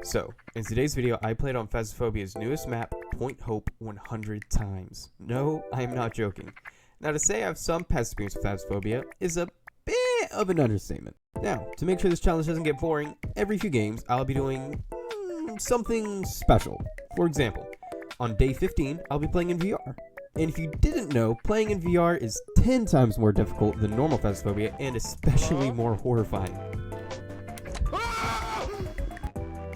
So, in today's video, I played on Phasmophobia's newest map, Point Hope, 100 times. No, I am not joking. Now, to say I have some past experience with Phasmophobia is a bit of an understatement. Now, to make sure this challenge doesn't get boring, every few games I'll be doing something special. For example, on day 15, I'll be playing in VR. And if you didn't know, playing in VR is 10 times more difficult than normal Phasmophobia and especially more horrifying.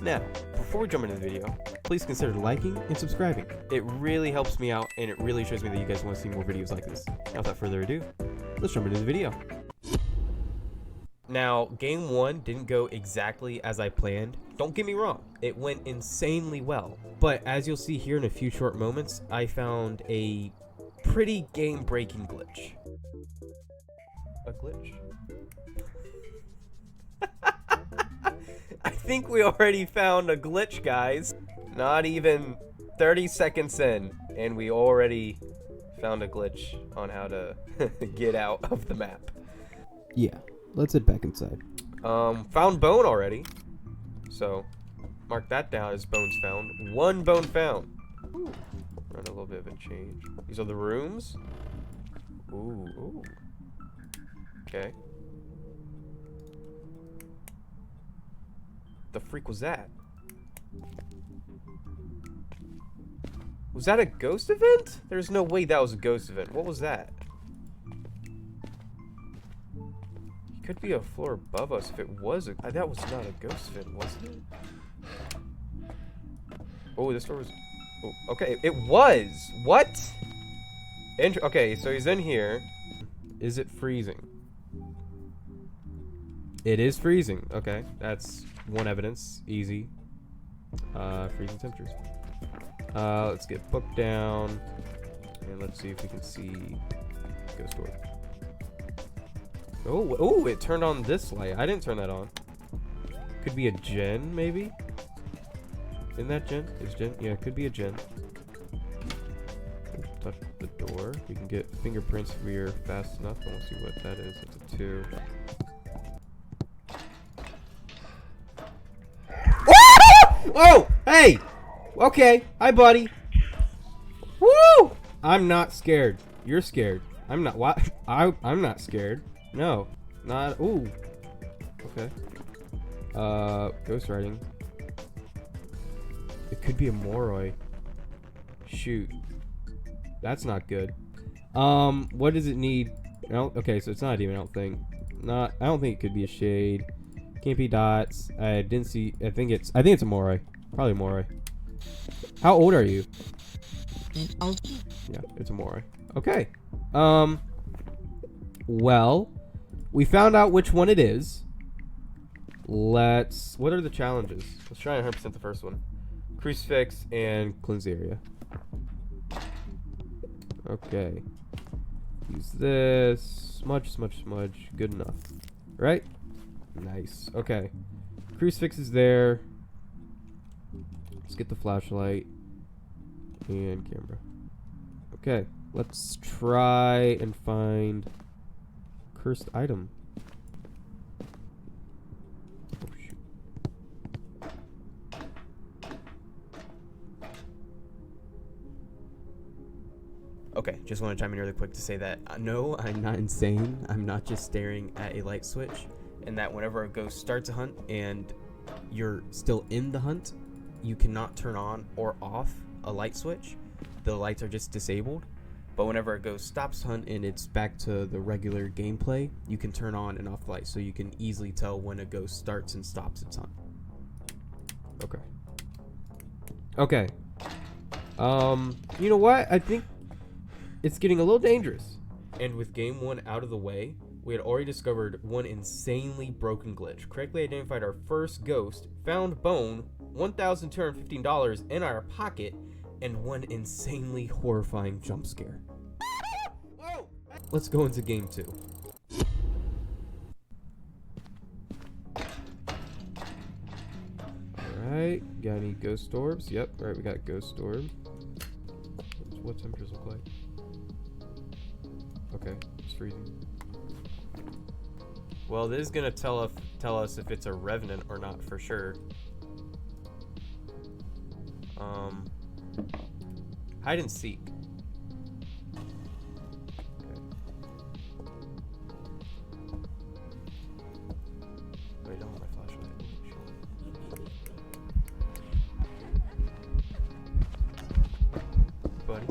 Now, before we jump into the video, please consider liking and subscribing. It really helps me out and it really shows me that you guys want to see more videos like this. Now, without further ado, let's jump into the video. Now, game 1 didn't go exactly as I planned. Don't get me wrong, it went insanely well. But as you'll see here in a few short moments, I found a pretty game-breaking glitch. A glitch? I think we already found a glitch, guys. Not even 30 seconds in, and we already found a glitch on how to get out of the map. Yeah, let's head back inside. Found bone already. So, mark that down as bones found. 1 bone found. Ooh. Run a little bit of a change. These are the rooms. Ooh, ooh. Okay. The freak was that? Was that a ghost event? There's no way that was a ghost event. What was that? It could be a floor above us if it was a... that was not a ghost event, was it? Oh, this door was... Oh, okay, it was! What? Okay, so he's in here. Is it freezing? It is freezing. Okay, that's one evidence. Easy. Freezing temperatures. Let's get book down. And let's see if we can see ghost door. Oh, oh, it turned on this light. I didn't turn that on. Could be a gen, maybe? Isn't that gen? Is gen? Yeah, it could be a gen. Touch the door. We can get fingerprints if we are fast enough. I want to see what that is. It's a 2. Oh, hey! Okay, hi, buddy. Woo! I'm not scared. You're scared. I'm not. What? I'm not scared. No, not. Ooh. Okay. Ghost writing. It could be a Moroi. Shoot. That's not good. What does it need? Okay, so it's not a demon. I don't think. I don't think it could be a shade. Can't be dots. I didn't see. I think it's a Moroi. Probably a Moroi. How old are you? Yeah, it's a Moroi. Okay. Well, we found out which one it is. What are the challenges? Let's try 100% the first one. Crucifix and cleanse the area. Okay. Use this. Smudge. Good enough. Right? Nice. Okay. Crucifix is there. Let's get the flashlight and camera. Okay. Let's try and find cursed item. Oh, shoot. Okay, just want to chime in really quick to say that no, I'm not insane. I'm not just staring at a light switch. And that whenever a ghost starts a hunt and you're still in the hunt, you cannot turn on or off a light switch. The lights are just disabled. But whenever a ghost stops hunt and it's back to the regular gameplay, you can turn on and off the light, so you can easily tell when a ghost starts and stops its hunt. Okay. Okay. You know what? I think it's getting a little dangerous. And with game 1 out of the way, we had already discovered one insanely broken glitch. Correctly identified our first ghost, found bone, $1,215 in our pocket, and one insanely horrifying jump scare. Let's go into game 2. Alright, got any ghost orbs? Yep, alright, we got ghost orb. What temperatures look like? Okay, it's freezing. Well, this is gonna tell us if it's a revenant or not for sure. Hide and seek. Wait, don't have my flashlight. Buddy,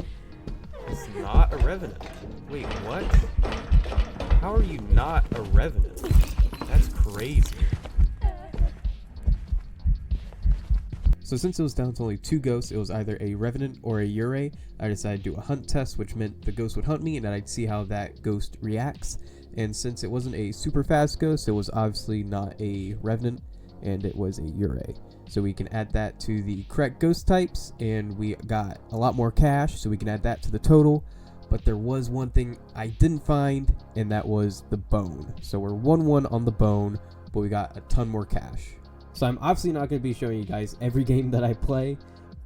it's not a revenant. Wait, what? How are you not a revenant? That's crazy. So since it was down to only 2 ghosts, it was either a revenant or a Ure. I decided to do a hunt test, which meant the ghost would hunt me and then I'd see how that ghost reacts. And since it wasn't a super fast ghost, it was obviously not a revenant and it was a Ure. So we can add that to the correct ghost types, and we got a lot more cash, so we can add that to the total. But there was one thing I didn't find, and that was the bone. So we're 1-1 on the bone, but we got a ton more cash. So I'm obviously not going to be showing you guys every game that I play,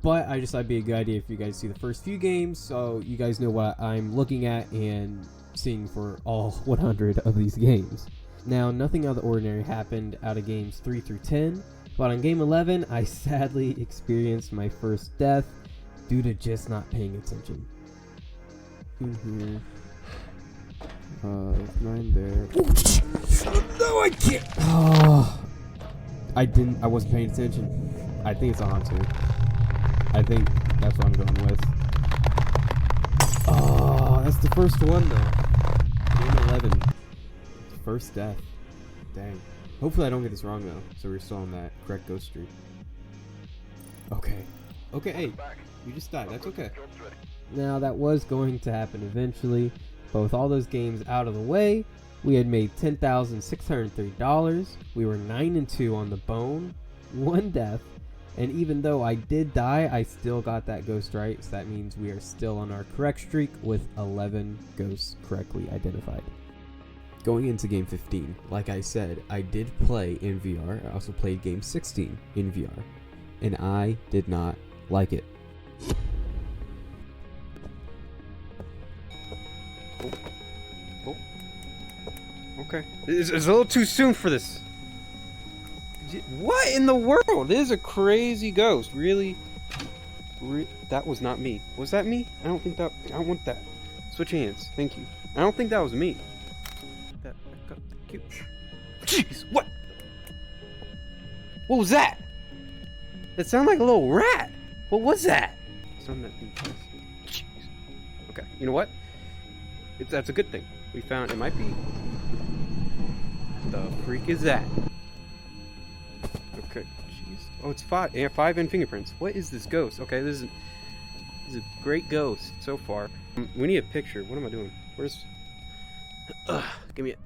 but I just thought it'd be a good idea if you guys see the first few games, so you guys know what I'm looking at and seeing for all 100 of these games. Now, nothing out of the ordinary happened out of games 3 through 10, but on game 11, I sadly experienced my first death due to just not paying attention. In here. 9 there. No, I can't! Oh, I wasn't paying attention. I think it's on too. I think that's what I'm going with. Oh, that's the first one though. Game 11. First death. Dang. Hopefully I don't get this wrong though, so we're still on that correct ghost streak. Okay. Okay, hey, you just died. That's okay. Now that was going to happen eventually, but with all those games out of the way, we had made $10,603. We were 9-2 on the bone, 1 death, and even though I did die, I still got that ghost right, so that means we are still on our correct streak with 11 ghosts correctly identified. Going into game 15, like I said, I did play in VR. I also played game 16 in VR, and I did not like it. Okay. It's a little too soon for this. What in the world? This is a crazy ghost. Really? That was not me. Was that me? I don't think that... I don't want that. Switch hands. Thank you. I don't think that was me. That back up. Thank you. Jeez, what? What was that? It sounded like a little rat. What was that? Something that... Jeez. Okay. You know what? That's a good thing. We found... It might be... The freak is that? Okay, jeez. Oh, it's 5. Yeah, 5 and fingerprints. What is this ghost? Okay, this is a great ghost so far. We need a picture. What am I doing? Where's... give me it.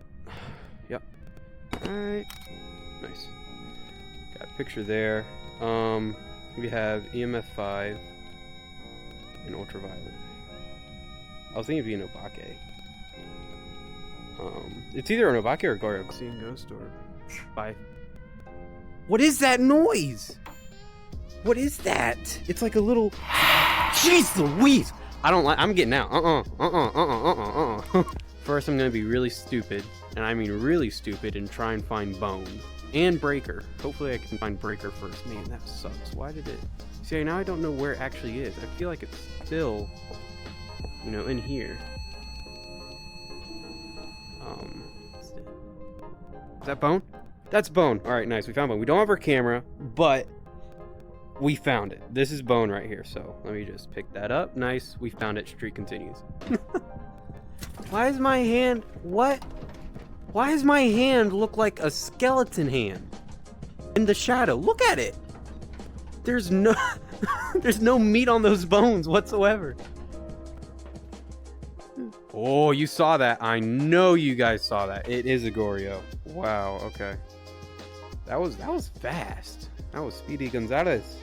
Yep. Alright. Nice. Got a picture there. We have EMF 5 and ultraviolet. I was thinking it'd be an Obake. It's either an Obake or a Goryo. Seeing ghost or by. What is that noise? What is that? It's like a little. Jeez Louise! I don't like. I'm getting out. First, I'm gonna be really stupid, and I mean really stupid, and try and find Bone and Breaker. Hopefully, I can find Breaker first. Man, that sucks. Why did it? See, now I don't know where it actually is. I feel like it's still, you know, in here. Is that Bone? That's Bone. Alright, nice. We found Bone. We don't have our camera, but we found it. This is Bone right here, so let me just pick that up. Nice. We found it. Streak continues. Why is my hand... What? Why does my hand look like a skeleton hand? In the shadow. Look at it! There's no... There's no meat on those bones whatsoever. Oh, you saw that. I know you guys saw that. It is a Goryo. Wow, okay. That was fast. That was Speedy Gonzalez.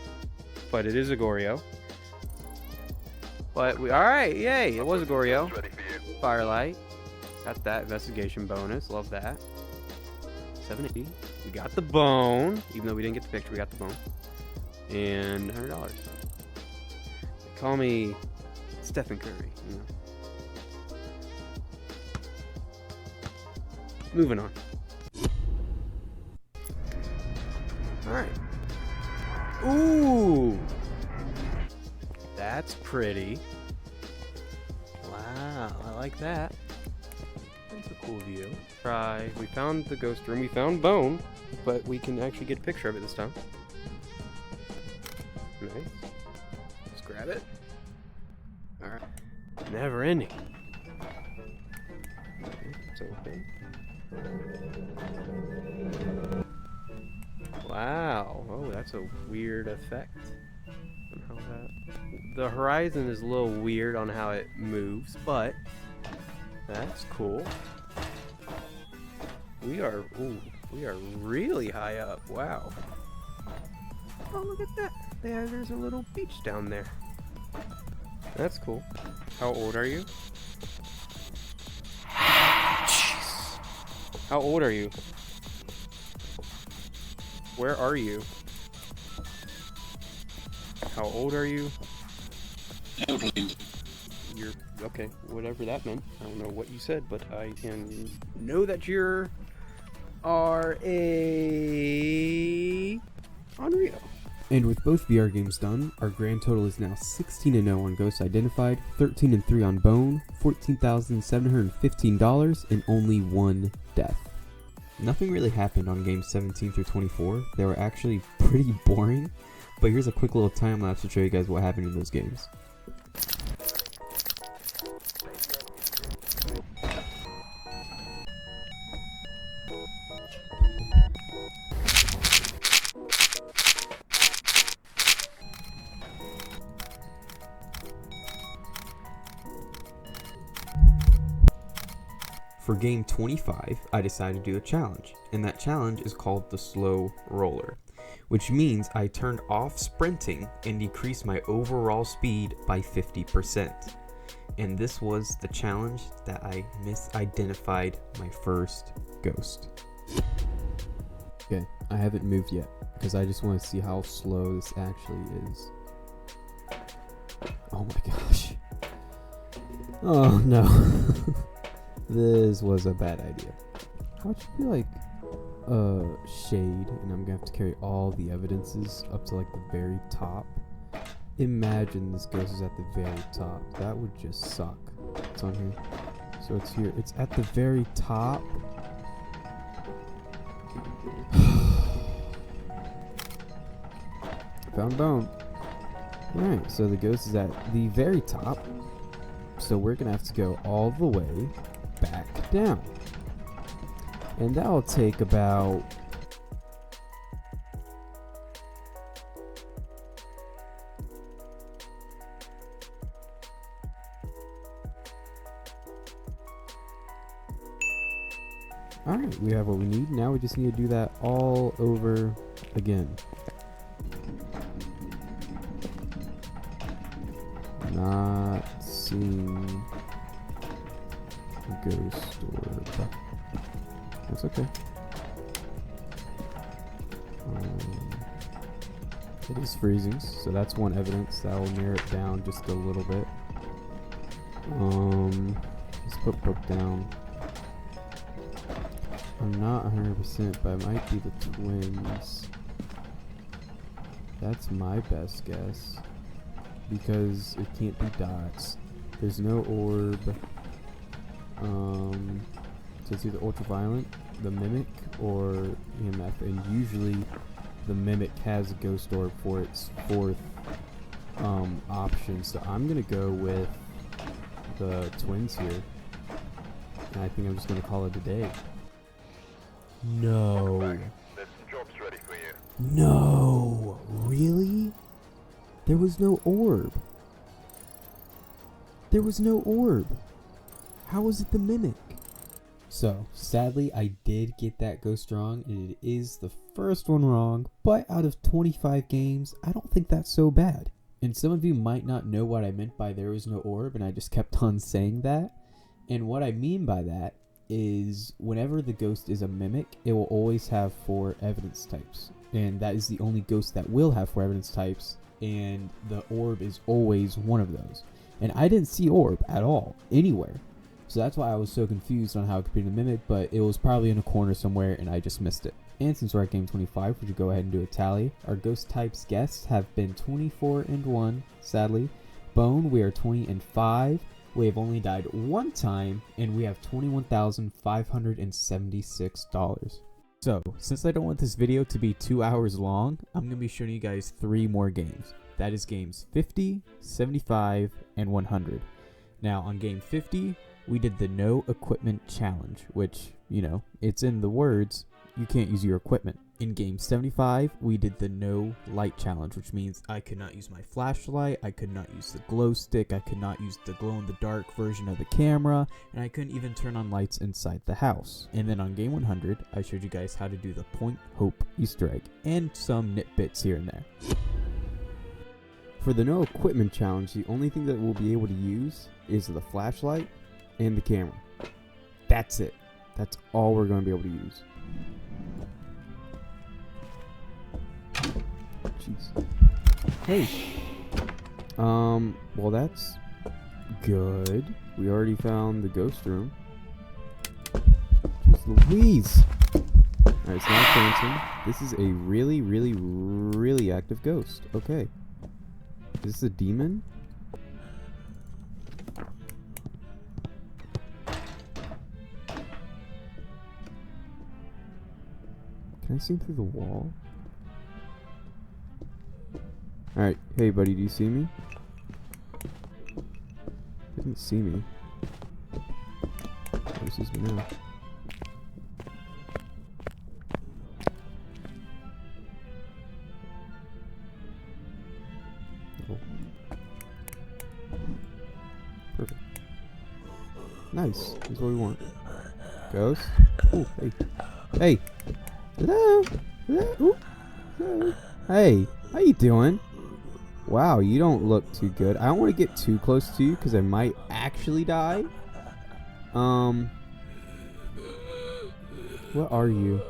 But it is a Goryo. But we alright, yay, it was a Goryo. Firelight. Got that investigation bonus. Love that. 70. We got the bone. Even though we didn't get the picture, we got the bone. And $100. They call me Stephen Curry, you know. Moving on. Alright. Ooh! That's pretty. Wow, I like that. That's a cool view. We found the ghost room. We found bone, but we can actually get a picture of it this time. Nice. Let's grab it. Alright. Never ending. It's open. Wow. Oh, that's a weird effect. On how the horizon is a little weird on how it moves, but that's cool. We are really high up. Wow. Oh, look at that. There's a little beach down there. That's cool. How old are you? How old are you? Where are you? How old are you? You're okay, whatever that meant. I don't know what you said, but I can know that you're unreal. And with both VR games done, our grand total is now 16-0 on ghosts identified, 13-3 on bone, $14,715, and only one death. Nothing really happened on games 17 through 24. They were actually pretty boring, but here's a quick little time lapse to show you guys what happened in those games. For game 25, I decided to do a challenge, and that challenge is called the slow roller, which means I turned off sprinting and decreased my overall speed by 50%. And this was the challenge that I misidentified my first ghost. Okay, I haven't moved yet, because I just want to see how slow this actually is. Oh my gosh. Oh no. This was a bad idea. How would you be like shade, and I'm gonna have to carry all the evidences up to like the very top? Imagine this ghost is at the very top. That would just suck. It's on here. So it's here. It's at the very top. Found bone. Alright, so the ghost is at the very top. So we're gonna have to go all the way back down, and that'll take about alright, we have what we need. Now we just need to do that all over again. Not seeing ghost orb. That's okay. It is freezing, so that's one evidence that will narrow it down just a little bit. Let's put poke down. I'm not 100%, but it might be the twins. That's my best guess, because it can't be dots. There's no orb. So it's either ultraviolet, the mimic, or EMF, and usually the mimic has a ghost orb for its fourth option. So I'm gonna go with the twins here, and I think I'm just gonna call it a day. No. The job's ready for you. No, really? There was no orb. There was no orb. How was it the mimic? So, sadly, I did get that ghost wrong, and it is the first one wrong, but out of 25 games, I don't think that's so bad. And some of you might not know what I meant by there was no orb, and I just kept on saying that. And what I mean by that is whenever the ghost is a mimic, it will always have 4 evidence types. And that is the only ghost that will have 4 evidence types, and the orb is always one of those. And I didn't see orb at all, anywhere. So that's why I was so confused on how it could be the mimic, but it was probably in a corner somewhere and I just missed it. And since we're at game 25, we should go ahead and do a tally. Our ghost types guessed have been 24-1, sadly. Bone, we are 20 and 5. We have only died one time, and we have $21,576. So, since I don't want this video to be 2 hours long, I'm going to be showing you guys 3 more games. That is games 50, 75, and 100. Now, on game 50, we did the no equipment challenge, which, you know, it's in the words, you can't use your equipment. In game 75, we did the no light challenge, which means I could not use my flashlight, I could not use the glow stick, I could not use the glow-in-the-dark version of the camera, and I couldn't even turn on lights inside the house. And then on game 100, I showed you guys how to do the Point Hope Easter egg, and some nitbits here and there. For the no equipment challenge, the only thing that we'll be able to use is the flashlight and the camera. That's it. That's all we're going to be able to use. Jeez. Hey. Well, that's good. We already found the ghost room. Jeez Louise. Alright, it's not dancing. This is a really, really, really active ghost. Okay. Is this a demon? Can I see him through the wall? Alright, hey buddy, do you see me? Didn't see me. Oh, he sees me now. Oh. Perfect. Nice. That's what we want. Ghost. Oh, hey. Hey! Hello? Hello? Ooh. Hello? Hey, how you doing? Wow, you don't look too good. I don't want to get too close to you because I might actually die. What are you?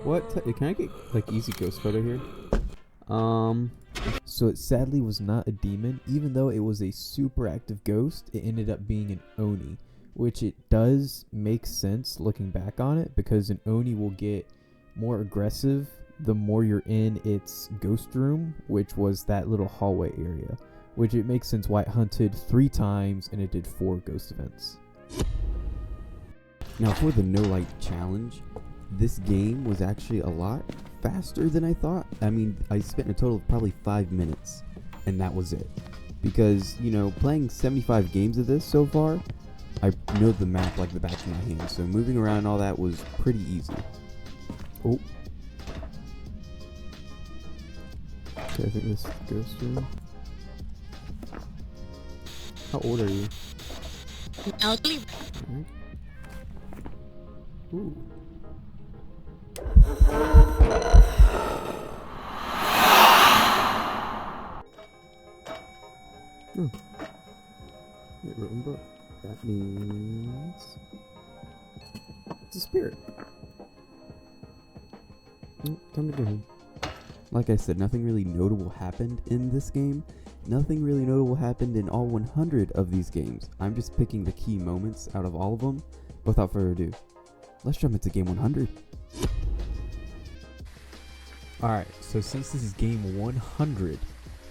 Can I get like easy ghost photo here? So it sadly was not a demon, even though it was a super active ghost. It ended up being an Oni, which it does make sense looking back on it, because an Oni will get more aggressive the more you're in its ghost room, which was that little hallway area, which it makes sense why it hunted 3 times and it did 4 ghost events. Now for the no light challenge, this game was actually a lot faster than I thought. I mean, I spent a total of probably 5 minutes, and that was it. Because, you know, playing 75 games of this so far, I know the map like the back of my hand, so moving around and all that was pretty easy. Oh. Okay, I think this is the ghost room. How old are you? Elderly. Alright. Ooh. Oh. Wait, written book. That means it's a spirit. Time to go home. Like I said, nothing really notable happened in this game. Nothing really notable happened in all 100 of these games. I'm just picking the key moments out of all of them. Without further ado, let's jump into game 100. Alright, so since this is game 100,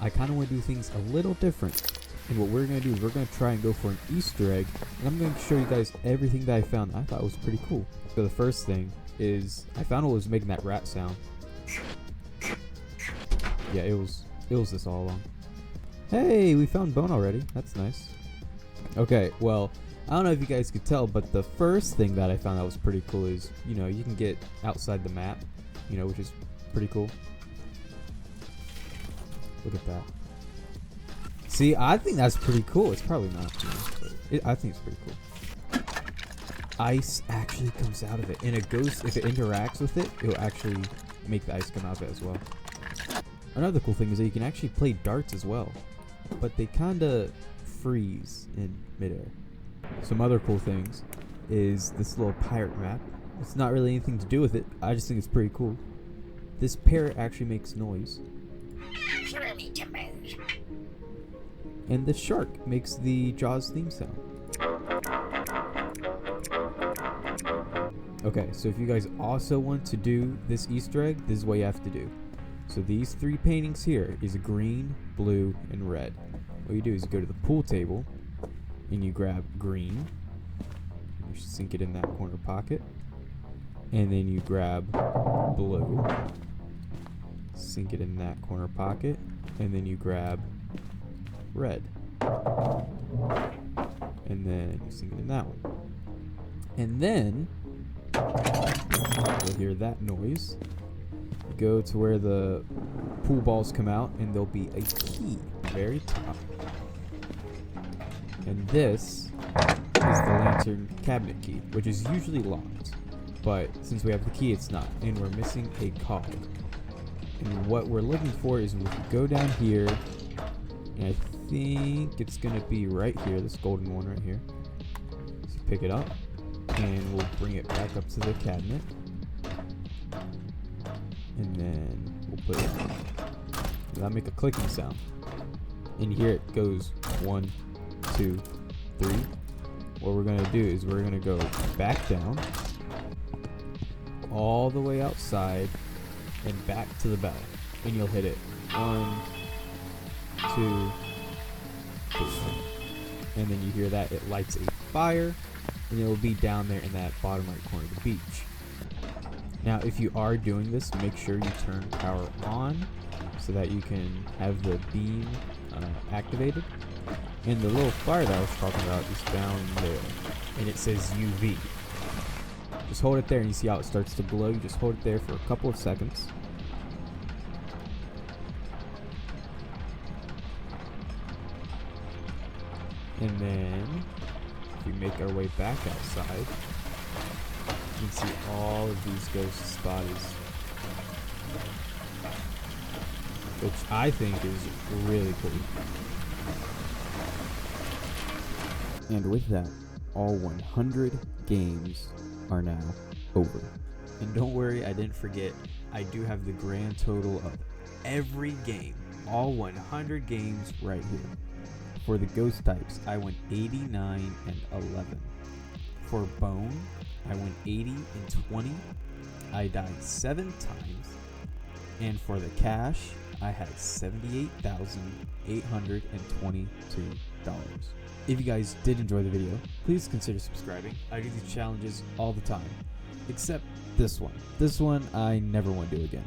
I kind of want to do things a little different. And what we're going to do is we're going to try and go for an Easter egg. And I'm going to show you guys everything that I found that I thought was pretty cool. So the first thing is, I found what was making that rat sound. Yeah, it was this all along. Hey, we found bone already. That's nice. Okay, well, I don't know if you guys could tell, but the first thing that I found that was pretty cool is, you know, you can get outside the map, you know, which is pretty cool. Look at that. See, I think that's pretty cool. It's probably not, you know, but I think it's pretty cool. Ice actually comes out of it, and a ghost, if it interacts with it, it will actually make the ice come out of it as well. Another cool thing is that you can actually play darts as well, but they kinda freeze in midair. Some other cool things is this little pirate map. It's not really anything to do with it, I just think it's pretty cool. This parrot actually makes noise. And the shark makes the Jaws theme sound. Okay, so if you guys also want to do this Easter egg, this is what you have to do. So these 3 paintings here is green, blue, and red. what you do is you go to the pool table and you grab green. You sink it in that corner pocket. And then you grab blue. Sink it in that corner pocket. And then you grab red. And then you sink it in that one. And then you'll hear that noise. Go to where the pool balls come out, and there'll be a key at the very top. And this is the lantern cabinet key, which is usually locked. But since we have the key, it's not. And we're missing a cog. And what we're looking for is we can go down here, and I think it's going to be right here, this golden one right here. So pick it up, and we'll bring it back up to the cabinet. And then we'll put it in. And that'll make a clicking sound. And here it goes 1, 2, 3. What we're going to do is we're going to go back down, all the way outside, and back to the bell. And you'll hit it 1, 2, 3. And then you hear that it lights a fire, and it will be down there in that bottom right corner of the beach. Now, if you are doing this, make sure you turn power on so that you can have the beam activated. And the little fire that I was talking about is down there, and it says UV. Just hold it there, and you see how it starts to glow. You just hold it there for a couple of seconds. And then, if we make our way back outside, you can see all of these ghost bodies, which I think is really cool. And with that, all 100 games are now over. And don't worry, I didn't forget, I do have the grand total of every game, all 100 games right here. For the ghost types, I went 89 and 11. For bone, I went 80 and 20. I died 7 times. And for the cash, I had $78,822. If you guys did enjoy the video, please consider subscribing. I do these challenges all the time, except this one. This one I never want to do again.